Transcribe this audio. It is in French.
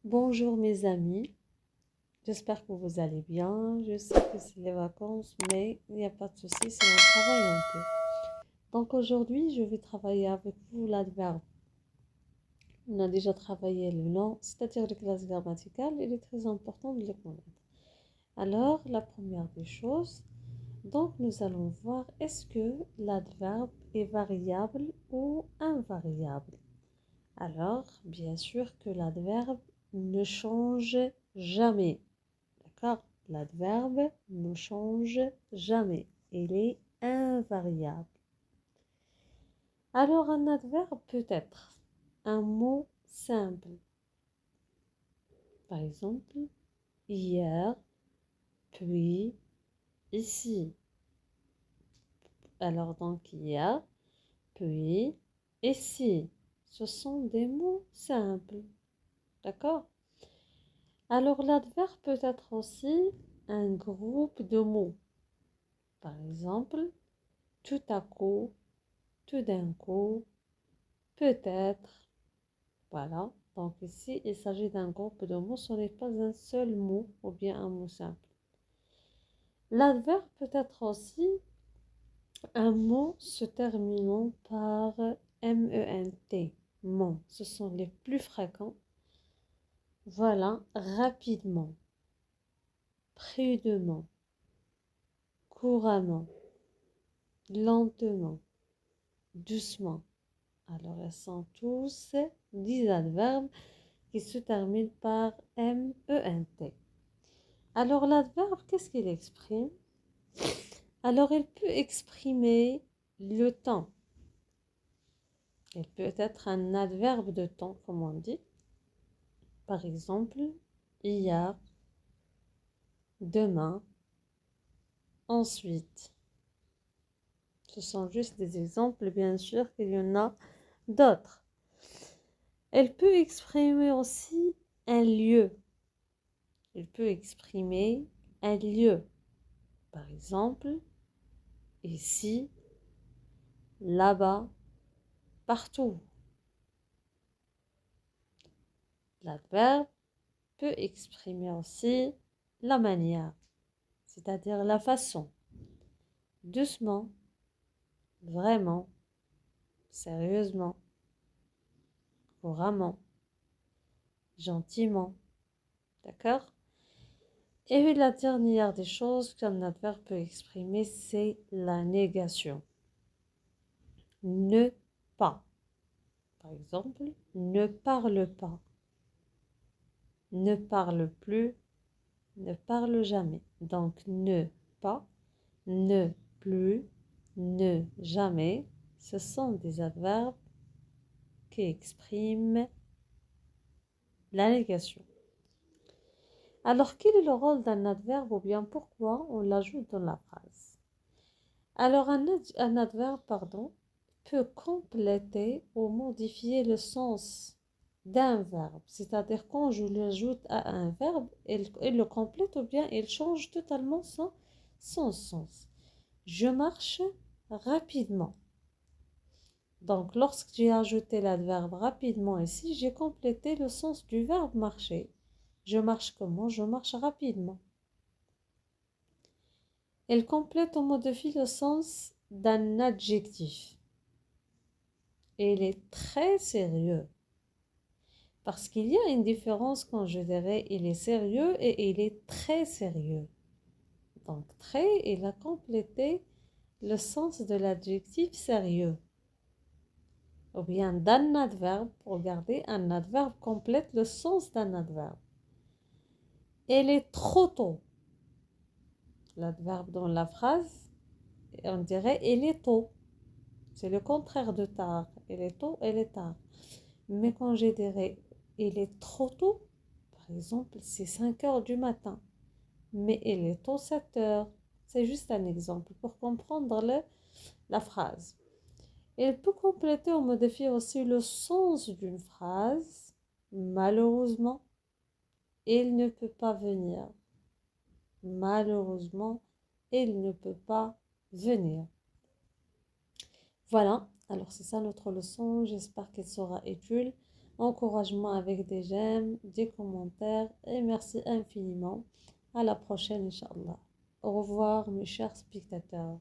Bonjour mes amis, j'espère que vous allez bien. Je sais que c'est les vacances, mais il n'y a pas de souci, c'est on travaille un peu. Donc aujourd'hui, je vais travailler avec vous l'adverbe. On a déjà travaillé le nom, c'est-à-dire les classes grammaticales. Il est très important de les connaître. Alors, la première des choses, donc nous allons voir est-ce que l'adverbe est variable ou invariable. Alors, bien sûr que l'adverbe ne change jamais. D'accord? L'adverbe ne change jamais. Il est invariable. Alors, un adverbe peut être un mot simple. Par exemple, hier, puis, ici. Alors, donc, hier, puis, ici. Ce sont des mots simples. D'accord? Alors, l'adverbe peut être aussi un groupe de mots. Par exemple, tout à coup, tout d'un coup, peut-être. Voilà. Donc ici, il s'agit d'un groupe de mots. Ce n'est pas un seul mot ou bien un mot simple. L'adverbe peut être aussi un mot se terminant par ment. Ment. Ce sont les plus fréquents. Voilà. Rapidement, prudemment, couramment, lentement, doucement. Alors, ils sont tous des adverbes qui se terminent par ment. Alors, l'adverbe, qu'est-ce qu'il exprime? Alors, il peut exprimer le temps. Il peut être un adverbe de temps, comme on dit. Par exemple, hier, demain, ensuite. Ce sont juste des exemples, bien sûr qu'il y en a d'autres. Elle peut exprimer aussi un lieu. Il peut exprimer un lieu. Par exemple, ici, là-bas, partout. L'adverbe peut exprimer aussi la manière, c'est-à-dire la façon. Doucement, vraiment, sérieusement, couramment, gentiment. D'accord? Et la dernière des choses qu'un adverbe peut exprimer, c'est la négation. Ne pas. Par exemple, ne parle pas. Ne parle plus, ne parle jamais. Donc, ne pas, ne plus, ne jamais, ce sont des adverbes qui expriment la négation. Alors, quel est le rôle d'un adverbe ou bien pourquoi on l'ajoute dans la phrase? Alors, un adverbe, peut compléter ou modifier le sens d'un verbe. C'est-à-dire quand je l'ajoute à un verbe, il le complète ou bien il change totalement son sens. Je marche rapidement. Donc, lorsque j'ai ajouté l'adverbe rapidement ici, j'ai complété le sens du verbe marcher. Je marche comment? Je marche rapidement. Elle complète ou modifie le sens d'un adjectif. Et il est très sérieux. Parce qu'il y a une différence quand je dirais il est sérieux et il est très sérieux. Donc, très, il a complété le sens de l'adjectif sérieux. Ou bien d'un adverbe, regardez, un adverbe complète le sens d'un adverbe. Elle est trop tôt. L'adverbe dans la phrase, on dirait elle est tôt. C'est le contraire de tard. Elle est tôt, elle est tard. Mais quand je dirais il est trop tôt, par exemple, c'est 5 heures du matin. Mais il est tôt 7 heures. C'est juste un exemple pour comprendre la phrase. Il peut compléter ou modifier aussi le sens d'une phrase. Malheureusement, il ne peut pas venir. Malheureusement, il ne peut pas venir. Voilà, alors c'est ça notre leçon. J'espère qu'elle sera utile. encouragement avec des j'aime, des commentaires et merci infiniment. À la prochaine, Inch'Allah. Au revoir, mes chers spectateurs.